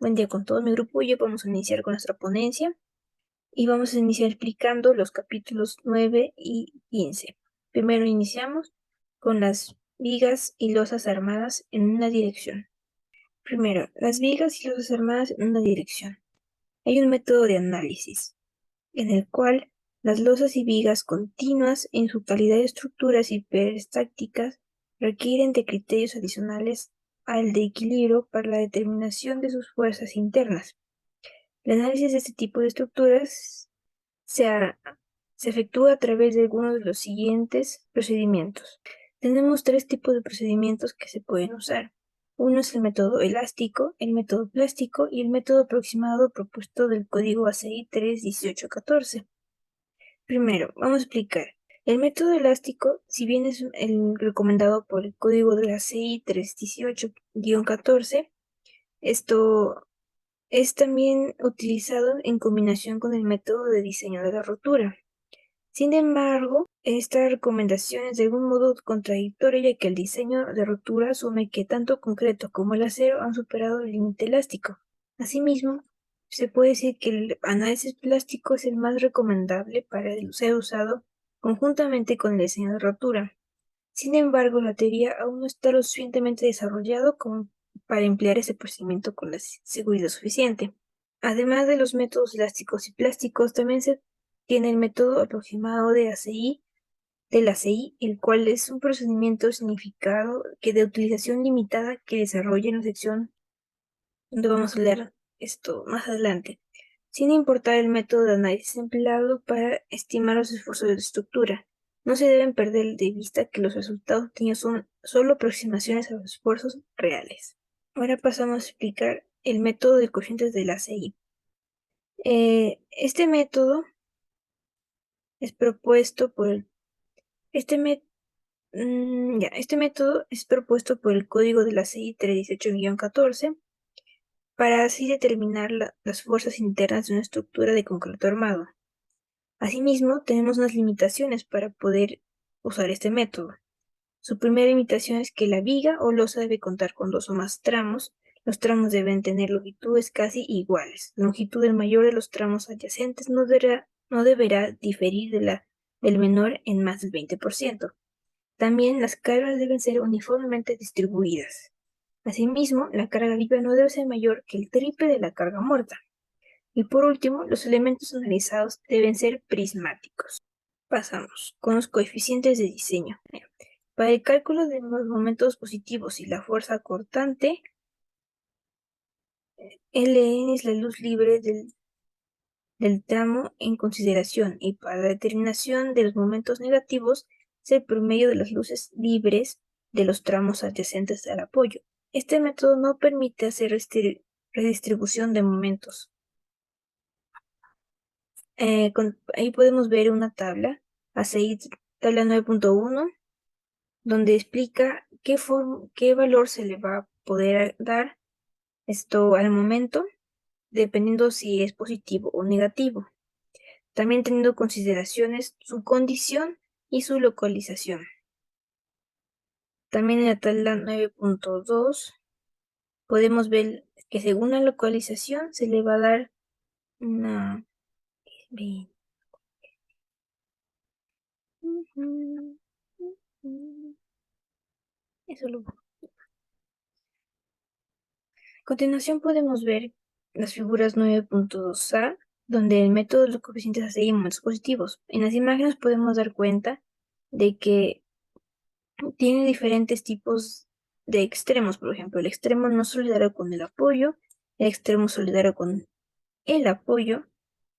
Buen día con todo mi grupo. Hoy vamos a iniciar con nuestra ponencia y vamos a iniciar explicando los capítulos 9 y 15. Primero iniciamos con las vigas y losas armadas en una dirección. Primero, las vigas y losas armadas en una dirección. Hay un método de análisis en el cual las losas y vigas continuas en su calidad de estructuras hiperestáticas requieren de criterios adicionales al de equilibrio para la determinación de sus fuerzas internas. El análisis de este tipo de estructuras se efectúa a través de algunos de los siguientes procedimientos. Tenemos tres tipos de procedimientos que se pueden usar. Uno es el método elástico, el método plástico y el método aproximado propuesto del código ACI 3.18.14. Primero, vamos a explicar. El método elástico, si bien es el recomendado por el código de la ACI 3.18-14, esto es también utilizado en combinación con el método de diseño de la rotura. Sin embargo, esta recomendación es de algún modo contradictoria, ya que el diseño de rotura asume que tanto concreto como el acero han superado el límite elástico. Asimismo, se puede decir que el análisis plástico es el más recomendable para ser usado conjuntamente con el diseño de rotura. Sin embargo, la teoría aún no está lo suficientemente desarrollado como para emplear ese procedimiento con la seguridad suficiente. Además de los métodos elásticos y plásticos, también se tiene el método aproximado de del ACI, el cual es un procedimiento significado que de utilización limitada que desarrolla en la sección donde vamos a leer esto más adelante, sin importar el método de análisis empleado para estimar los esfuerzos de estructura. No se deben perder de vista que los resultados obtenidos son solo aproximaciones a los esfuerzos reales. Ahora pasamos a explicar el método de cocientes del ACI. Este método es propuesto por el este método es propuesto por el código de la CI 318-14 para así determinar las fuerzas internas de una estructura de concreto armado. Asimismo, tenemos unas limitaciones para poder usar este método. Su primera limitación es que la viga o losa debe contar con dos o más tramos. Los tramos deben tener longitudes casi iguales. La longitud del mayor de los tramos adyacentes no deberá diferir del menor en más del 20%. También las cargas deben ser uniformemente distribuidas. Asimismo, la carga viva no debe ser mayor que el triple de la carga muerta. Y por último, los elementos analizados deben ser prismáticos. Pasamos con los coeficientes de diseño. Para el cálculo de los momentos positivos y la fuerza cortante, Ln es la luz libre del tramo en consideración, y para la determinación de los momentos negativos es el promedio de las luces libres de los tramos adyacentes al apoyo. Este método no permite hacer redistribución de momentos. Ahí podemos ver una tabla, tabla 9.1, donde explica qué valor se le va a poder dar esto al momento, dependiendo si es positivo o negativo. También teniendo consideraciones su condición y su localización. También en la tabla 9.2 podemos ver que según la localización se le va a dar una... Eso lo... A continuación podemos ver las figuras 9.2a, donde el método de los coeficientes ACI y momentos positivos. En las imágenes podemos dar cuenta de que tiene diferentes tipos de extremos. Por ejemplo, el extremo no solidario con el apoyo, el extremo solidario con el apoyo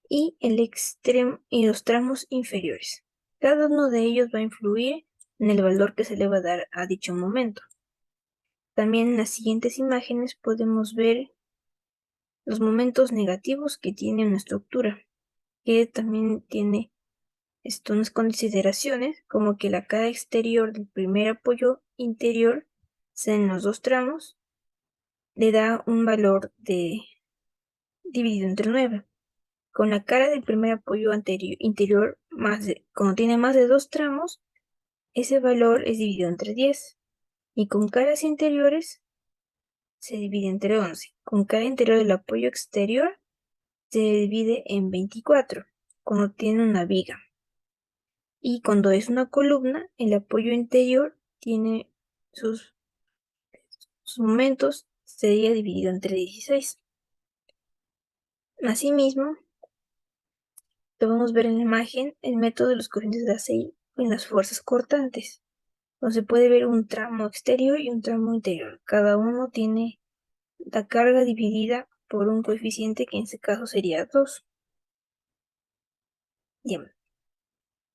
y el extremo y los tramos inferiores. Cada uno de ellos va a influir en el valor que se le va a dar a dicho momento. También en las siguientes imágenes podemos ver los momentos negativos que tiene una estructura, que también tiene unas consideraciones como que la cara exterior del primer apoyo interior, sea en los dos tramos, le da un valor dividido entre 9. Con la cara del primer apoyo interior, cuando tiene más de dos tramos, ese valor es dividido entre 10. Y con caras interiores se divide entre 11. Con cada interior del apoyo exterior se divide en 24 cuando tiene una viga. Y cuando es una columna, el apoyo interior tiene sus momentos, sería dividido entre 16. Asimismo, podemos ver en la imagen el método de los corrientes de aceite en las fuerzas cortantes, donde se puede ver un tramo exterior y un tramo interior. Cada uno tiene la carga dividida por un coeficiente que en este caso sería 2. Bien.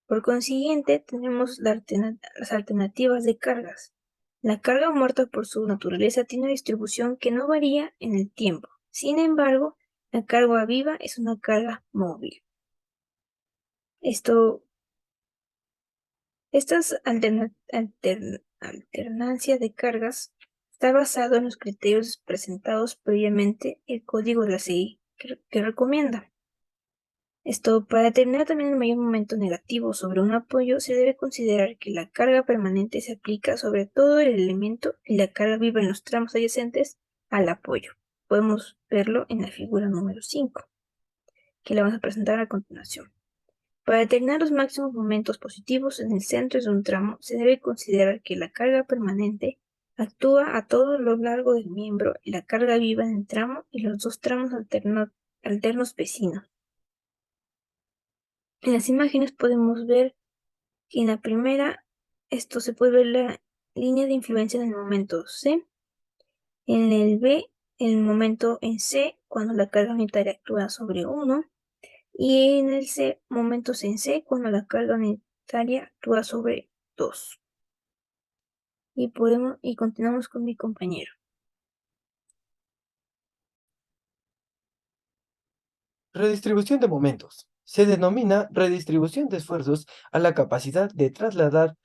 Por consiguiente, tenemos las alternativas de cargas. La carga muerta por su naturaleza tiene una distribución que no varía en el tiempo. Sin embargo, la carga viva es una carga móvil. Estas alternancias de cargas está basado en los criterios presentados previamente el código de la CI que recomienda. Para determinar también el mayor momento negativo sobre un apoyo, se debe considerar que la carga permanente se aplica sobre todo el elemento y la carga viva en los tramos adyacentes al apoyo. Podemos verlo en la figura número 5, que la vamos a presentar a continuación. Para determinar los máximos momentos positivos en el centro de un tramo, se debe considerar que la carga permanente actúa a todo lo largo del miembro y la carga viva en el tramo y los dos tramos alternos vecinos. En las imágenes podemos ver que en la primera, se puede ver la línea de influencia en el momento C, en el B, el momento en C, cuando la carga unitaria actúa sobre 1, y en el C, momentos en C, cuando la carga unitaria actúa sobre 2. Y continuamos con mi compañero. Redistribución de momentos. Se denomina redistribución de esfuerzos a la capacidad de trasladar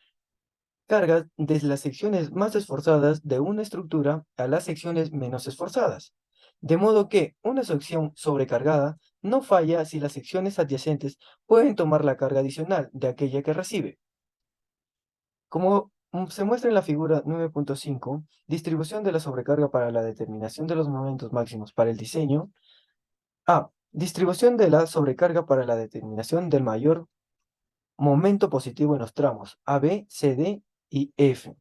cargas desde las secciones más esforzadas de una estructura a las secciones menos esforzadas. De modo que una sección sobrecargada no falla si las secciones adyacentes pueden tomar la carga adicional de aquella que recibe. Como se muestra en la figura 9.5, distribución de la sobrecarga para la determinación de los momentos máximos para el diseño. A. Distribución de la sobrecarga para la determinación del mayor momento positivo en los tramos A, B, C, D y F.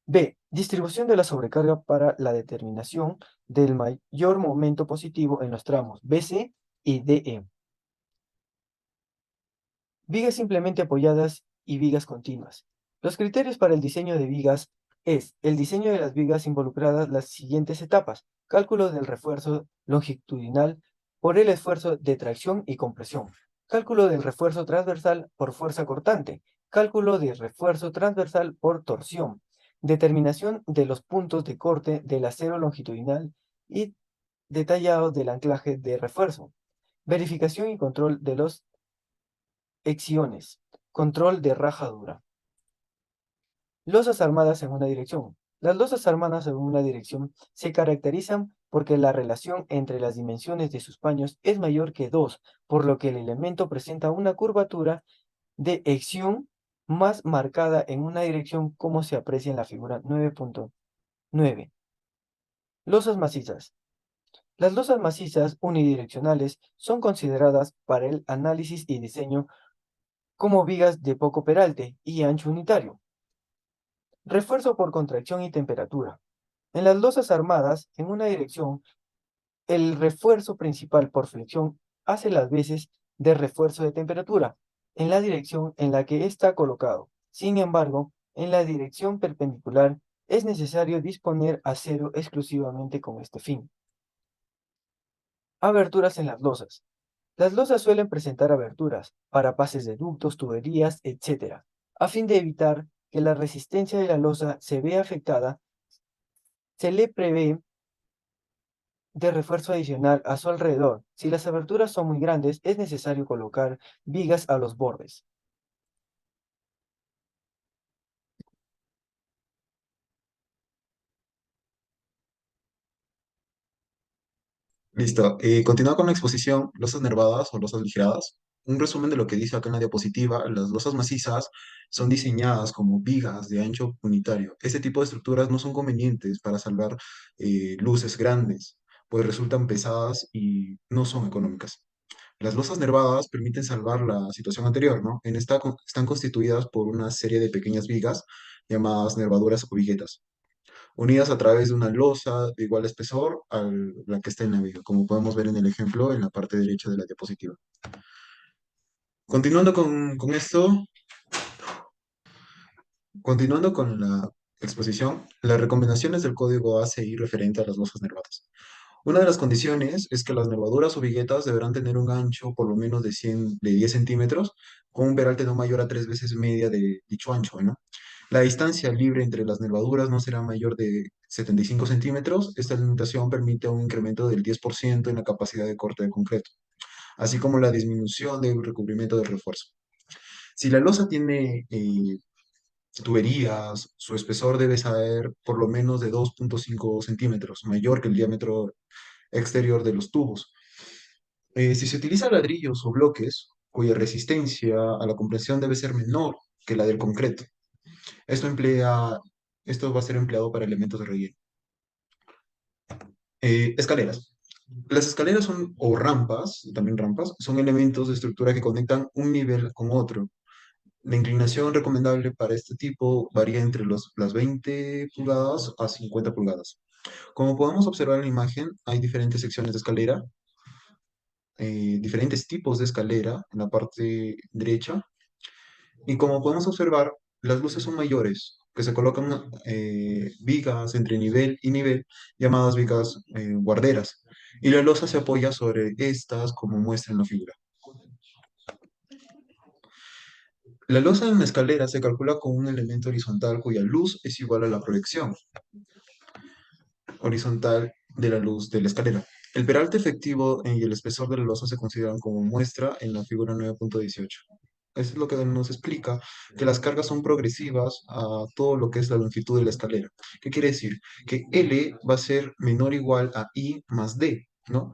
B. Distribución de la sobrecarga para la determinación del mayor momento positivo en los tramos B, C y D, E. Vigas simplemente apoyadas y vigas continuas. Los criterios para el diseño de vigas es el diseño de las vigas involucradas las siguientes etapas: cálculo del refuerzo longitudinal por el esfuerzo de tracción y compresión, cálculo del refuerzo transversal por fuerza cortante, cálculo del refuerzo transversal por torsión, determinación de los puntos de corte del acero longitudinal y detallado del anclaje de refuerzo, verificación y control de los Exiones. Control de rajadura. Losas armadas en una dirección. Las losas armadas en una dirección se caracterizan porque la relación entre las dimensiones de sus paños es mayor que 2, por lo que el elemento presenta una curvatura de exción más marcada en una dirección, como se aprecia en la figura 9.9. Losas macizas. Las losas macizas unidireccionales son consideradas para el análisis y diseño como vigas de poco peralte y ancho unitario. Refuerzo por contracción y temperatura. En las losas armadas, en una dirección, el refuerzo principal por flexión hace las veces de refuerzo de temperatura en la dirección en la que está colocado. Sin embargo, en la dirección perpendicular es necesario disponer acero exclusivamente con este fin. Aberturas en las losas. Las losas suelen presentar aberturas para pases de ductos, tuberías, etc. A fin de evitar que la resistencia de la losa se vea afectada, se le prevé de refuerzo adicional a su alrededor. Si las aberturas son muy grandes, es necesario colocar vigas a los bordes. Listo. Continúa con la exposición, losas nervadas o losas ligeradas. un resumen de lo que dice acá en la diapositiva, las losas macizas son diseñadas como vigas de ancho unitario. Este tipo de estructuras no son convenientes para salvar luces grandes, pues resultan pesadas y no son económicas. Las losas nervadas permiten salvar la situación anterior, ¿no? Están constituidas por una serie de pequeñas vigas llamadas nervaduras o viguetas, unidas a través de una losa de igual espesor a la que está en la viga, como podemos ver en el ejemplo en la parte derecha de la diapositiva. Continuando con esto, continuando con la exposición, las recomendaciones del código ACI referente a las losas nervadas. Una de las condiciones es que las nervaduras o viguetas deberán tener un ancho por lo menos de 10 centímetros, con un peralte no mayor a 3 veces media de dicho ancho, ¿no? La distancia libre entre las nervaduras no será mayor de 75 centímetros. Esta limitación permite un incremento del 10% en la capacidad de corte de concreto, así como la disminución del recubrimiento del refuerzo. Si la losa tiene tuberías, su espesor debe ser por lo menos de 2,5 centímetros, mayor que el diámetro exterior de los tubos. Si se utilizan ladrillos o bloques, cuya resistencia a la compresión debe ser menor que la del concreto. Esto emplea, esto va a ser empleado para elementos de relleno. Escaleras. Las escaleras son, o rampas, también rampas, son elementos de estructura que conectan un nivel con otro. La inclinación recomendable para este tipo varía entre las 20 pulgadas a 50 pulgadas. Como podemos observar en la imagen, hay diferentes secciones de escalera, diferentes tipos de escalera en la parte derecha. Y como podemos observar, las luces son mayores, que se colocan vigas entre nivel y nivel, llamadas vigas guarderas. Y la losa se apoya sobre estas, como muestra en la figura. La losa en la escalera se calcula con un elemento horizontal cuya luz es igual a la proyección horizontal de la luz de la escalera. El peralte efectivo y el espesor de la losa se consideran como muestra en la figura 9.18. Eso es lo que nos explica que las cargas son progresivas a todo lo que es la longitud de la escalera. ¿Qué quiere decir? Que L va a ser menor o igual a I más D, ¿no?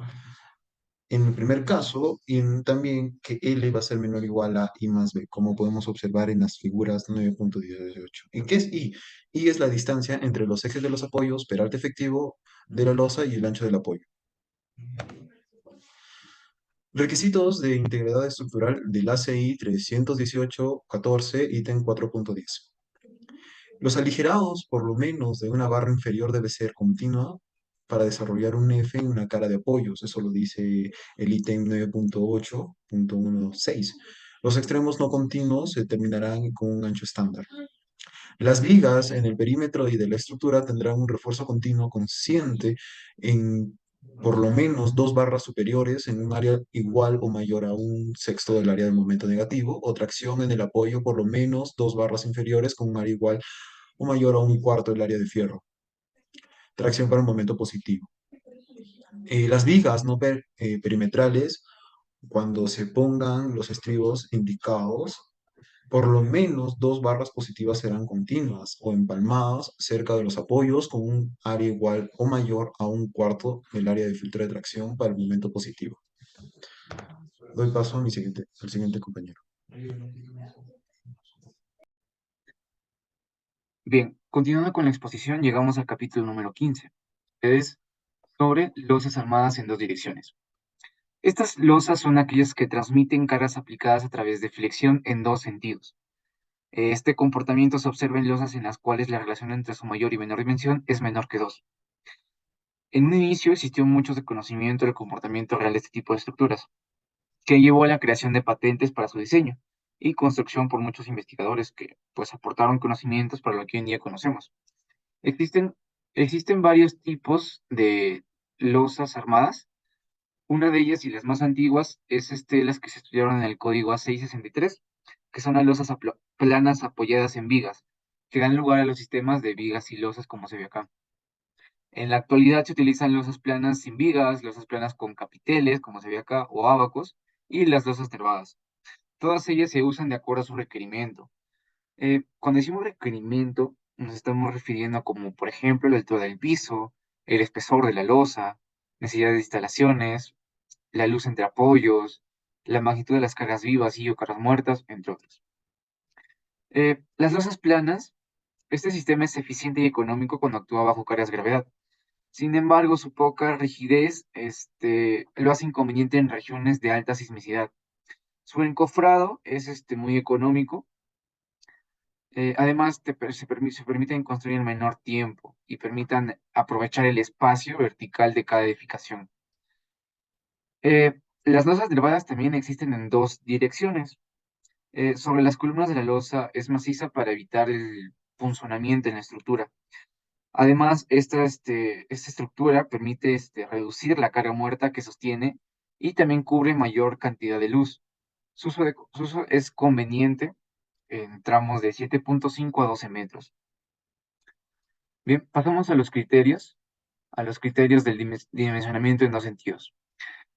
En el primer caso, y también que L va a ser menor o igual a I más B, como podemos observar en las figuras 9.18. ¿Y qué es I? I es la distancia entre los ejes de los apoyos, peralte efectivo de la losa y el ancho del apoyo. Requisitos de integridad estructural del ACI 318-14, ítem 4.10. Los aligerados, por lo menos de una barra inferior, debe ser continua para desarrollar un F en una cara de apoyos. Eso lo dice el ítem 9.8.16. Los extremos no continuos se terminarán con un ancho estándar. Las vigas en el perímetro y de la estructura tendrán un refuerzo continuo consciente en por lo menos dos barras superiores en un área igual o mayor a un sexto del área de momento negativo, o tracción en el apoyo por lo menos dos barras inferiores con un área igual o mayor a un cuarto del área de fierro. Tracción para un momento positivo. Las vigas no perimetrales, cuando se pongan los estribos indicados, por lo menos dos barras positivas serán continuas o empalmadas cerca de los apoyos con un área igual o mayor a un cuarto del área de filtro de tracción para el momento positivo. Doy paso a al siguiente compañero. Bien, continuando con la exposición, llegamos al capítulo número 15, que es sobre losas armadas en dos direcciones. Estas losas son aquellas que transmiten cargas aplicadas a través de flexión en dos sentidos. Este comportamiento se observa en losas en las cuales la relación entre su mayor y menor dimensión es menor que 2. En un inicio existió mucho desconocimiento del comportamiento real de este tipo de estructuras, que llevó a la creación de patentes para su diseño y construcción por muchos investigadores que pues aportaron conocimientos para lo que hoy en día conocemos. Existen, existen varios tipos de losas armadas. Una de ellas y las más antiguas es las que se estudiaron en el código A663, que son las losas planas apoyadas en vigas, que dan lugar a los sistemas de vigas y losas como se ve acá. En la actualidad se utilizan losas planas sin vigas, losas planas con capiteles, como se ve acá, o ábacos, y las losas nervadas. Todas ellas se usan de acuerdo a su requerimiento. Cuando decimos requerimiento, nos estamos refiriendo a como, por ejemplo, la altura del piso, el espesor de la losa, necesidades de instalaciones, la luz entre apoyos, la magnitud de las cargas vivas y o cargas muertas, entre otros. Las losas planas, este sistema es eficiente y económico cuando actúa bajo cargas de gravedad. Sin embargo, su poca rigidez lo hace inconveniente en regiones de alta sismicidad. Su encofrado es muy económico. Además, se permiten construir en menor tiempo y permitan aprovechar el espacio vertical de cada edificación. Las losas elevadas también existen en dos direcciones. Sobre las columnas de la losa es maciza para evitar el punzonamiento en la estructura. Además, esta estructura permite reducir la carga muerta que sostiene y también cubre mayor cantidad de luz. Su uso es conveniente en tramos de 7.5 a 12 metros. Bien, pasamos a los criterios del dimensionamiento en dos sentidos.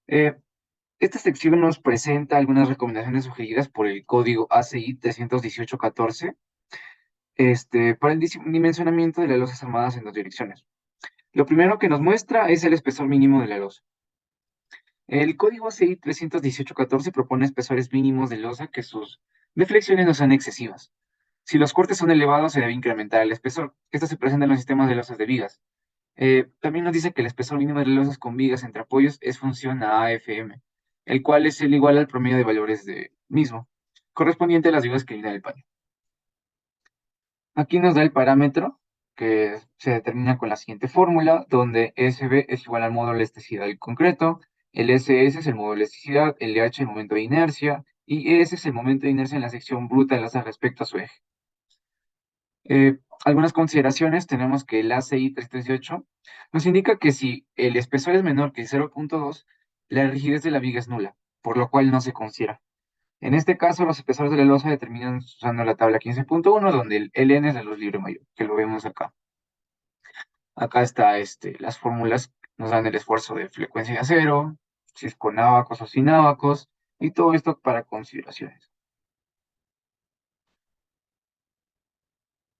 Esta sección nos presenta algunas recomendaciones sugeridas por el código ACI 31814 para el dimensionamiento de las losas armadas en dos direcciones. Lo primero que nos muestra es el espesor mínimo de la losa. El código ACI 31814 propone espesores mínimos de losa que sus deflexiones no sean excesivas. Si los cortes son elevados, se debe incrementar el espesor. Esto se presenta en los sistemas de losas de vigas. También nos dice que el espesor mínimo de las losas con vigas entre apoyos es función a AFM, el cual es el igual al promedio de valores de mismo, correspondiente a las vigas que viene del paño. Aquí nos da el parámetro que se determina con la siguiente fórmula, donde SB es igual al módulo de elasticidad del concreto, el SS es el módulo de elasticidad, el LH el momento de inercia, y ES es el momento de inercia en la sección bruta de la losa respecto a su eje. Algunas consideraciones, tenemos que el ACI 318 nos indica que si el espesor es menor que 0.2, la rigidez de la viga es nula, por lo cual no se considera. En este caso, los espesores de la losa determinan usando la tabla 15.1, donde el LN es la luz libre mayor, que lo vemos acá. Acá está las fórmulas, nos dan el esfuerzo de frecuencia de acero, si es con nábacos o sin nábacos, y todo esto para consideraciones.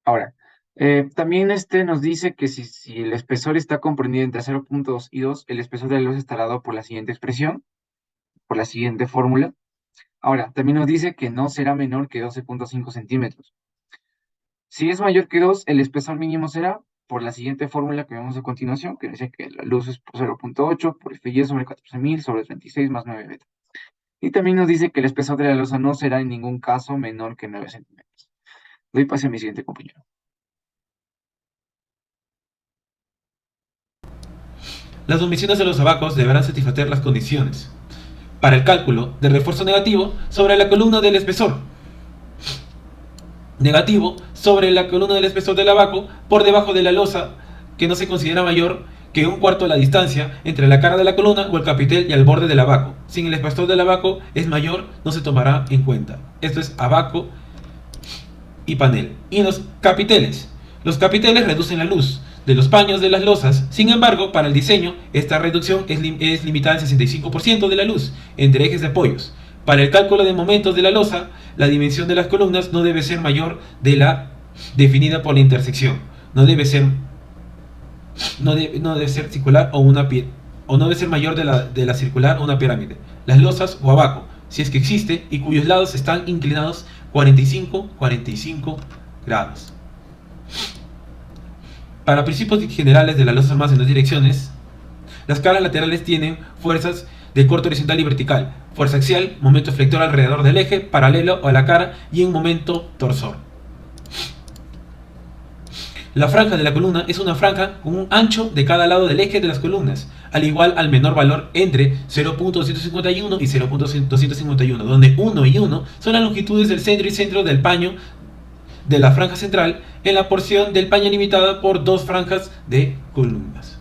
Ahora, también nos dice que si el espesor está comprendido entre 0.2 y 2, el espesor de la losa estará dado por la siguiente expresión, por la siguiente fórmula. Ahora, también nos dice que no será menor que 12.5 centímetros. Si es mayor que 2, el espesor mínimo será por la siguiente fórmula que vemos a continuación, que dice que la luz es por 0.8 por FY sobre 14.000 sobre 26 más 9 beta. Y también nos dice que el espesor de la losa no será en ningún caso menor que 9 centímetros. Doy pase a mi siguiente compañero. Las dimensiones de los abacos deberán satisfacer las condiciones para el cálculo del refuerzo negativo sobre la columna del espesor. Negativo sobre la columna del espesor del abaco por debajo de la losa que no se considera mayor que un cuarto de la distancia entre la cara de la columna o el capitel y el borde del abaco. Si el espesor del abaco es mayor, no se tomará en cuenta. Esto es abaco y panel. Y los capiteles. Los capiteles reducen la luz de los paños de las losas. Sin embargo, para el diseño, esta reducción es limitada al 65% de la luz entre ejes de apoyos. Para el cálculo de momentos de la losa, la dimensión de las columnas no debe ser mayor de la definida por la intersección. No debe ser circular o no debe ser mayor de la circular o una pirámide. Las losas o abaco, si es que existe, y cuyos lados están inclinados 45 grados. Para principios generales de las losas armadas en dos direcciones, las caras laterales tienen fuerzas de corte horizontal y vertical, fuerza axial, momento flector alrededor del eje, paralelo a la cara y un momento torsor. La franja de la columna es una franja con un ancho de cada lado del eje de las columnas, al igual al menor valor entre 0.251 y 0.251, donde 1 y 1 son las longitudes del centro y centro del paño de la franja central en la porción del paño limitada por dos franjas de columnas.